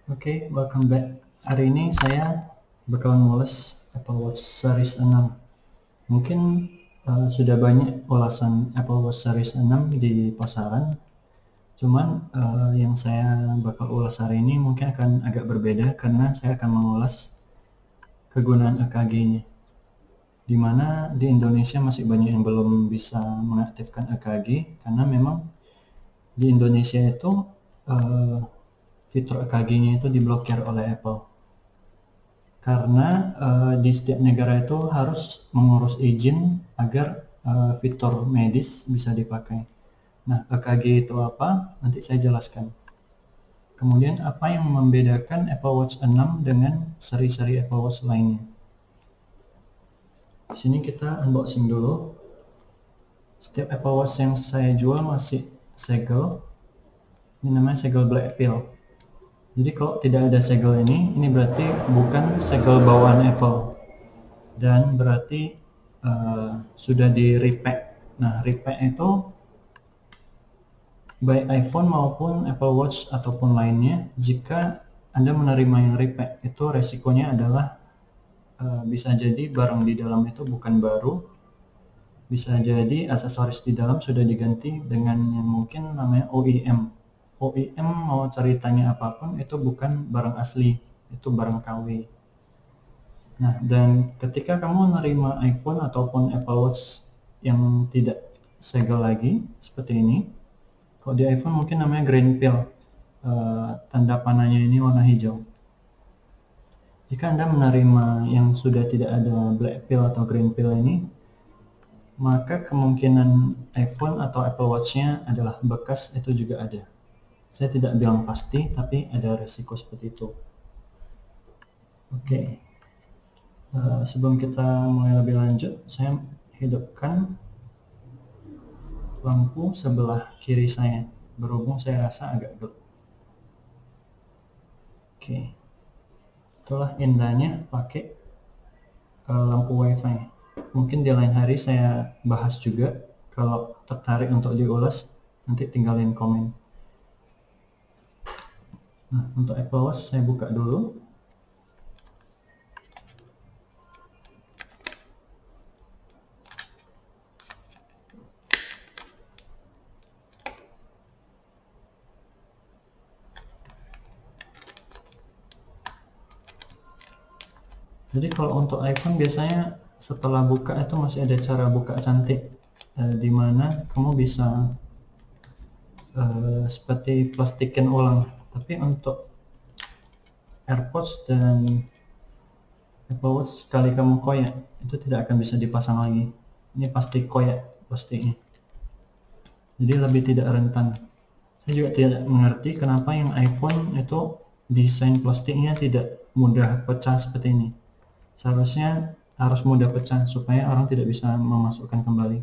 Oke, welcome back. Hari ini saya bakalan ngulas Apple Watch Series 6. Mungkin sudah banyak ulasan Apple Watch Series 6 di pasaran, cuman yang saya bakal ulas hari ini mungkin akan agak berbeda karena saya akan mengulas kegunaan EKG-nya. Di mana di Indonesia masih banyak yang belum bisa mengaktifkan EKG karena memang di Indonesia itu fitur EKG-nya itu diblokir oleh Apple. Karena di setiap negara itu harus mengurus izin agar fitur medis bisa dipakai. Nah, EKG itu apa? Nanti saya jelaskan. Kemudian apa yang membedakan Apple Watch 6 dengan seri-seri Apple Watch lainnya? Di sini kita unboxing dulu. Setiap Apple Watch yang saya jual masih segel. Ini namanya segel Black Pill. Jadi kalau tidak ada segel ini berarti bukan segel bawaan Apple. Dan berarti sudah di repack. Nah, repack itu baik iPhone maupun Apple Watch ataupun lainnya, jika Anda menerima yang repack, itu resikonya adalah bisa jadi barang di dalam itu bukan baru, bisa jadi aksesoris di dalam sudah diganti dengan yang mungkin namanya OEM. OEM mau ceritanya apapun itu bukan barang asli, itu barang KW. Nah, dan ketika kamu menerima iPhone ataupun Apple Watch yang tidak segel lagi seperti ini, kalau di iPhone mungkin namanya green pill, tanda panahnya ini warna hijau. Jika Anda menerima yang sudah tidak ada black pill atau green pill ini, maka kemungkinan iPhone atau Apple Watch-nya adalah bekas itu juga ada. Saya tidak bilang pasti, tapi ada resiko seperti itu. Oke. Sebelum kita mulai lebih lanjut, saya hidupkan lampu sebelah kiri saya, berhubung saya rasa agak gelap. Oke, itulah indahnya pakai lampu WiFi. Mungkin di lain hari saya bahas juga. Kalau tertarik untuk diulas, nanti tinggalin komen. Nah, untuk Apple Watch saya buka dulu. Jadi kalau untuk iPhone biasanya setelah buka itu masih ada cara buka cantik, di mana kamu bisa seperti plastikin ulang. Tapi untuk AirPods dan Apple Watch sekali kamu koyak itu tidak akan bisa dipasang lagi. Ini pasti koyak plastiknya. Jadi lebih tidak rentan. Saya juga tidak mengerti kenapa yang iPhone itu desain plastiknya tidak mudah pecah seperti ini. Seharusnya harus mudah pecah supaya orang tidak bisa memasukkan kembali.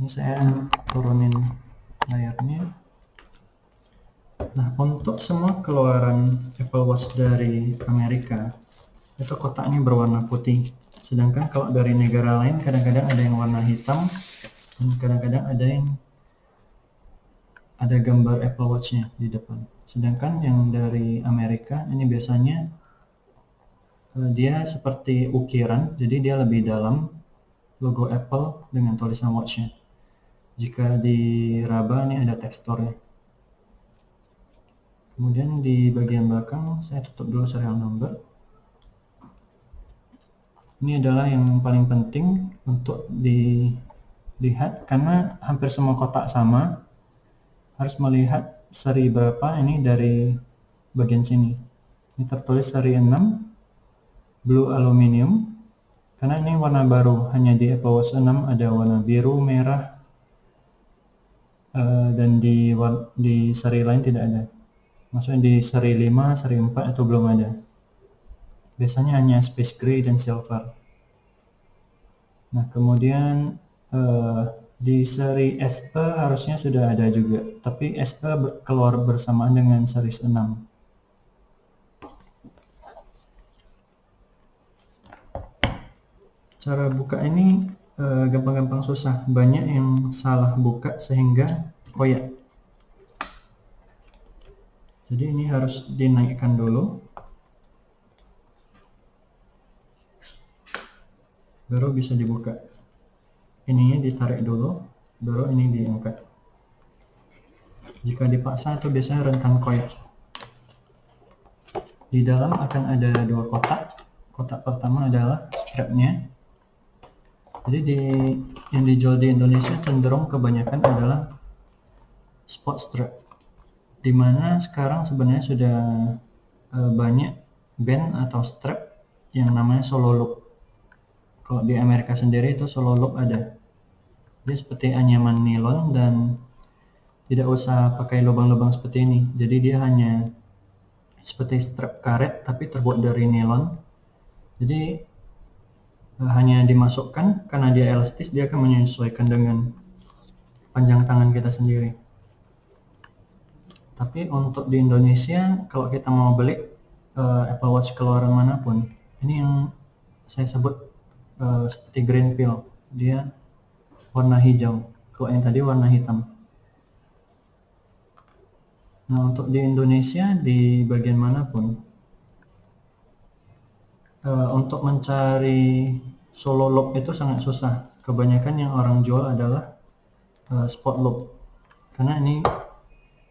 Ini saya turunin layarnya. Nah, untuk semua keluaran Apple Watch dari Amerika, itu kotaknya berwarna putih. Sedangkan kalau dari negara lain kadang-kadang ada yang warna hitam, dan kadang-kadang ada gambar Apple Watch-nya di depan. Sedangkan yang dari Amerika ini biasanya dia seperti ukiran, jadi dia lebih dalam logo Apple dengan tulisan watch-nya. Jika diraba ini ada teksturnya. Kemudian di bagian belakang saya tutup dulu serial number. Ini adalah yang paling penting untuk dilihat karena hampir semua kotak sama. Harus melihat seri berapa ini dari bagian sini. Ini tertulis seri 6 blue aluminium. Karena ini warna baru, hanya di Apple Watch 6 ada warna biru, merah, dan di seri lain tidak ada. Maksudnya di seri 5, seri 4 itu belum ada. Biasanya hanya space gray dan silver. Nah, kemudian di seri SE harusnya sudah ada juga, tapi SE keluar bersamaan dengan seri 6. Cara buka ini gampang-gampang susah, banyak yang salah buka sehingga koyak. Jadi ini harus dinaikkan dulu, baru bisa dibuka. Ininya ditarik dulu, baru ini diangkat. Jika dipaksa itu biasanya rentan koyak. Di dalam akan ada dua kotak. Kotak pertama adalah strapnya. Jadi yang dijual di Indonesia cenderung kebanyakan adalah sport strap, dimana sekarang sebenarnya sudah banyak band atau strap yang namanya solo loop. Kalau di Amerika sendiri itu solo loop ada. Dia seperti anyaman nilon dan tidak usah pakai lubang-lubang seperti ini. Jadi dia hanya seperti strap karet tapi terbuat dari nilon. Jadi hanya dimasukkan, karena dia elastis, dia akan menyesuaikan dengan panjang tangan kita sendiri. Tapi untuk di Indonesia, kalau kita mau beli Apple Watch keluaran manapun, ini yang saya sebut seperti green pill, dia warna hijau, kalau yang tadi warna hitam. Nah, untuk di Indonesia, di bagian manapun, untuk mencari solo loop itu sangat susah. Kebanyakan yang orang jual adalah sport loop, karena ini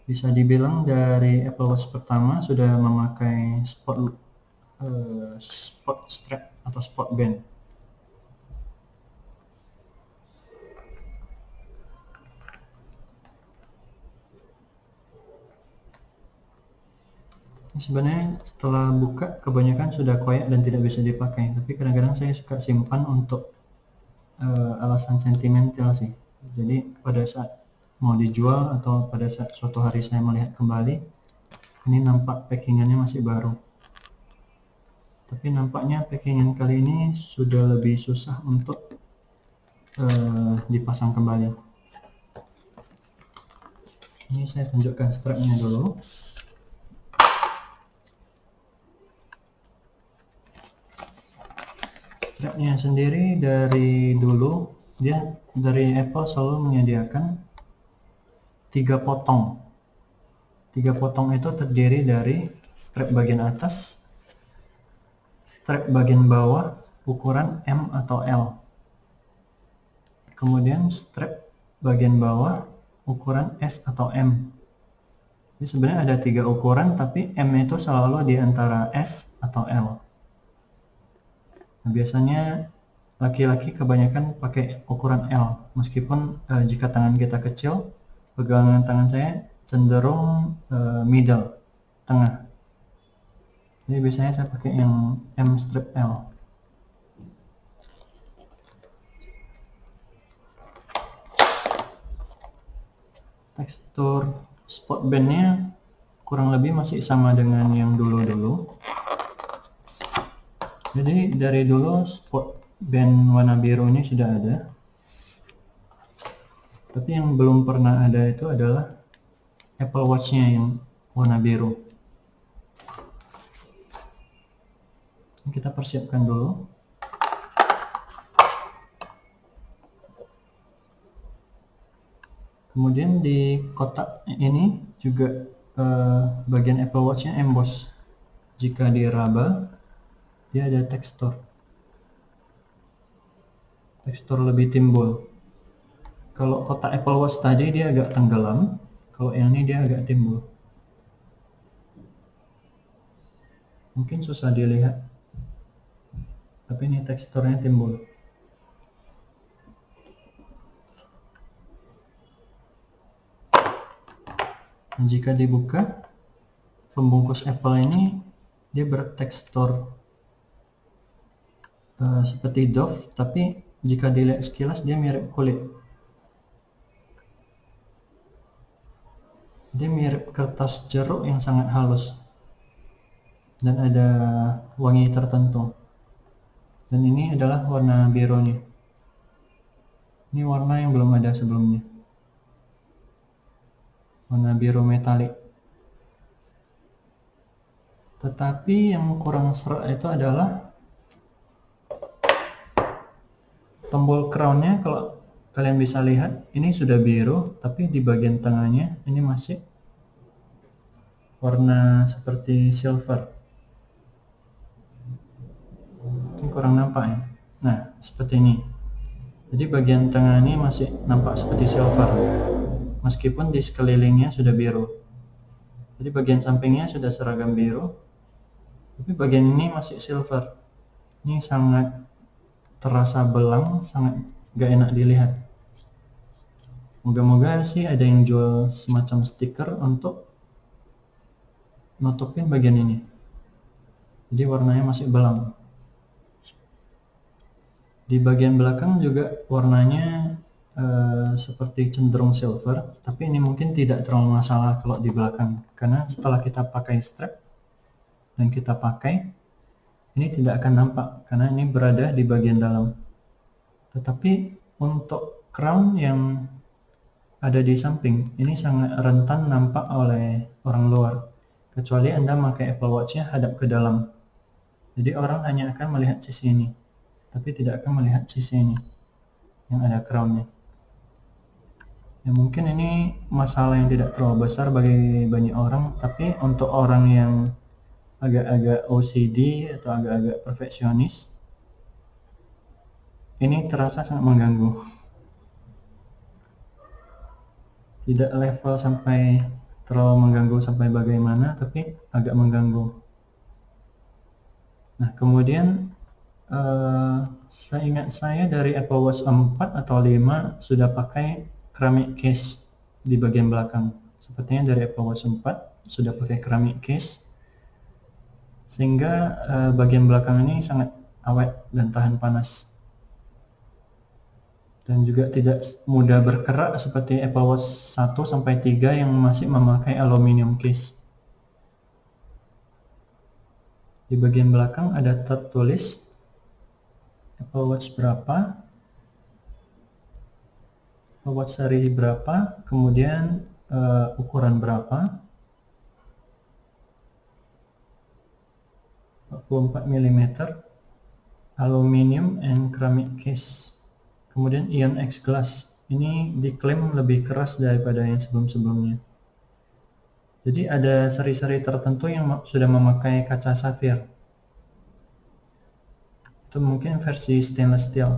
bisa dibilang dari Apple Watch pertama sudah memakai sport strap atau sport band. Sebenarnya setelah buka kebanyakan sudah koyak dan tidak bisa dipakai, tapi kadang-kadang saya suka simpan untuk alasan sentimental sih. Jadi pada saat mau dijual atau pada saat suatu hari saya melihat kembali, ini nampak packingannya masih baru. Tapi nampaknya packingan kali ini sudah lebih susah untuk dipasang kembali. Ini saya tunjukkan strapnya dulu. Strapnya sendiri dari dulu, dia dari Apple selalu menyediakan 3 potong. 3 potong itu terdiri dari strap bagian atas, strap bagian bawah ukuran M atau L, kemudian strap bagian bawah ukuran S atau M. Jadi sebenarnya ada 3 ukuran, tapi M itu selalu di antara S atau L. Nah, biasanya laki-laki kebanyakan pakai ukuran L, meskipun jika tangan kita kecil, pegangan tangan saya cenderung middle, tengah. Jadi biasanya saya pakai yang M strip L. Tekstur sport bandnya kurang lebih masih sama dengan yang dulu-dulu. Jadi dari dulu sport band warna biru ini sudah ada, tapi yang belum pernah ada itu adalah Apple Watch-nya yang warna biru. Kita persiapkan dulu. Kemudian di kotak ini juga bagian Apple Watch-nya emboss. Jika diraba, dia ada tekstur lebih timbul. Kalau kotak Apple Watch tadi dia agak tenggelam, kalau yang ini dia agak timbul. Mungkin susah dilihat, tapi ini teksturnya timbul. Dan jika dibuka, pembungkus Apple ini dia bertekstur seperti doff, tapi jika dilihat sekilas dia mirip kulit. Dia mirip kertas jeruk yang sangat halus dan ada wangi tertentu. Dan ini adalah warna birunya. Ini warna yang belum ada sebelumnya, warna biru metalik. Tetapi yang kurang serak itu adalah tombol crown-nya. Kalau kalian bisa lihat, ini sudah biru, tapi di bagian tengahnya ini masih warna seperti silver. Ini kurang nampak ya. Nah, seperti ini. Jadi bagian tengah ini masih nampak seperti silver, meskipun di sekelilingnya sudah biru. Jadi bagian sampingnya sudah seragam biru, tapi bagian ini masih silver. Ini sangat terasa belang, sangat gak enak dilihat. Moga-moga sih ada yang jual semacam stiker untuk nutupin bagian ini. Jadi warnanya masih belang. Di bagian belakang juga warnanya seperti cenderung silver, tapi ini mungkin tidak terlalu masalah kalau di belakang, karena setelah kita pakai strap dan kita pakai, ini tidak akan nampak karena ini berada di bagian dalam. Tetapi untuk crown yang ada di samping ini sangat rentan nampak oleh orang luar, kecuali Anda memakai Apple Watch-nya hadap ke dalam. Jadi orang hanya akan melihat sisi ini, tapi tidak akan melihat sisi ini yang ada crown-nya. Ya, mungkin ini masalah yang tidak terlalu besar bagi banyak orang, tapi untuk orang yang agak-agak OCD atau agak-agak perfeksionis, ini terasa sangat mengganggu. Tidak level sampai terlalu mengganggu sampai bagaimana, tapi agak mengganggu. Nah, kemudian seingat saya dari Apple Watch 4 atau 5 sudah pakai keramik case di bagian belakang. Sepertinya dari Apple Watch 4 sudah pakai keramik case, sehingga bagian belakang ini sangat awet dan tahan panas. Dan juga tidak mudah berkerak seperti Apple Watch 1 sampai 3 yang masih memakai aluminium case. Di bagian belakang ada tertulis Apple Watch berapa, Apple Watch seri berapa, kemudian ukuran berapa, 44 mm, aluminium and ceramic case. Kemudian Ion X Glass, ini diklaim lebih keras daripada yang sebelum-sebelumnya. Jadi ada seri-seri tertentu yang sudah memakai kaca safir. Itu mungkin versi stainless steel.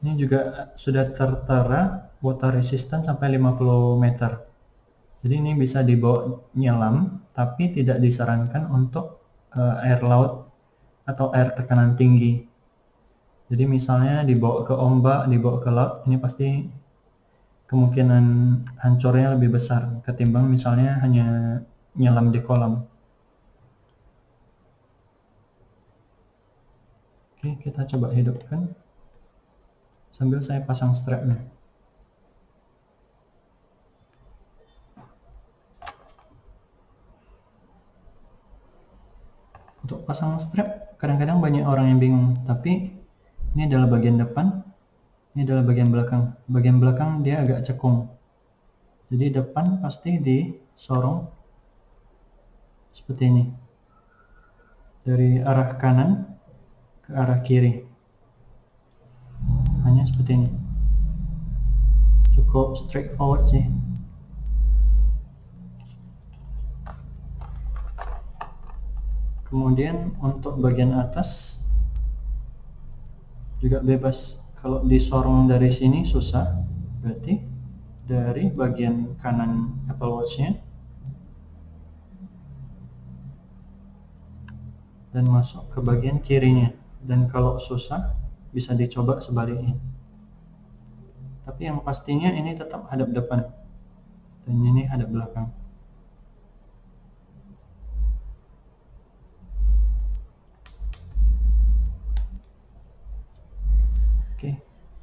Ini juga sudah tertera water resistant sampai 50 meter. Jadi ini bisa dibawa nyelam, tapi tidak disarankan untuk air laut atau air tekanan tinggi. Jadi misalnya dibawa ke ombak, dibawa ke laut, ini pasti kemungkinan hancurnya lebih besar ketimbang misalnya hanya nyelam di kolam. Oke, kita coba hidupkan sambil saya pasang strapnya. Untuk pasang strap, kadang-kadang banyak orang yang bingung, tapi ini adalah bagian depan, ini adalah bagian belakang. Bagian belakang dia agak cekung. Jadi depan pasti disorong seperti ini. Dari arah kanan ke arah kiri. Hanya seperti ini. Cukup straightforward sih. Kemudian untuk bagian atas juga bebas. Kalau disorong dari sini susah, berarti dari bagian kanan Apple Watch-nya dan masuk ke bagian kirinya. Dan kalau susah, bisa dicoba sebaliknya. Tapi yang pastinya ini tetap hadap depan dan ini hadap belakang. Oke,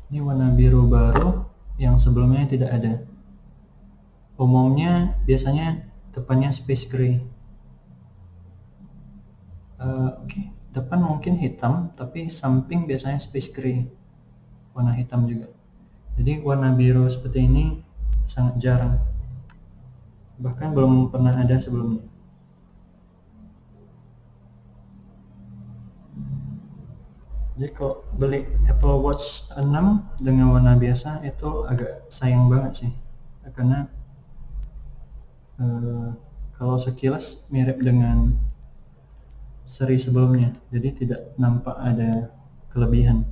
ini warna biru baru yang sebelumnya tidak ada. Umumnya biasanya depannya space gray. Oke, depan mungkin hitam, tapi samping biasanya space gray, warna hitam juga. Jadi warna biru seperti ini sangat jarang, bahkan belum pernah ada sebelumnya. Jadi kalau beli Apple Watch 6 dengan warna biasa itu agak sayang banget sih, karena Kalau sekilas mirip dengan seri sebelumnya, jadi tidak nampak ada kelebihan.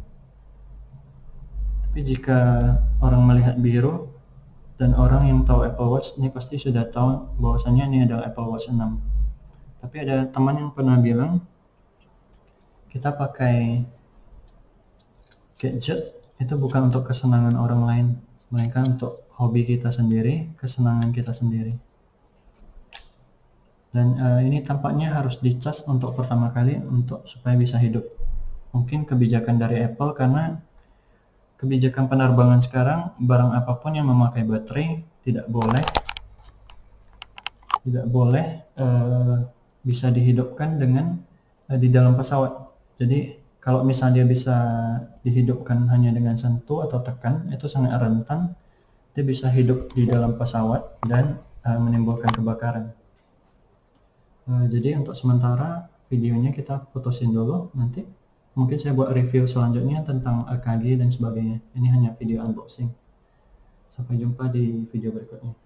Tapi jika orang melihat biru dan orang yang tahu Apple Watch ini pasti sudah tahu bahwasanya ini adalah Apple Watch 6. Tapi ada teman yang pernah bilang kita pakai gadget itu bukan untuk kesenangan orang lain, melainkan untuk hobi kita sendiri, kesenangan kita sendiri. Dan ini tampaknya harus dicas untuk pertama kali supaya bisa hidup. Mungkin kebijakan dari Apple, karena kebijakan penerbangan sekarang barang apapun yang memakai baterai tidak boleh bisa dihidupkan dengan di dalam pesawat. Jadi kalau misalnya dia bisa dihidupkan hanya dengan sentuh atau tekan, itu sangat rentan dia bisa hidup di dalam pesawat dan menimbulkan kebakaran. Jadi untuk sementara videonya kita putusin dulu, nanti mungkin saya buat review selanjutnya tentang EKG dan sebagainya. Ini hanya video unboxing. Sampai jumpa di video berikutnya.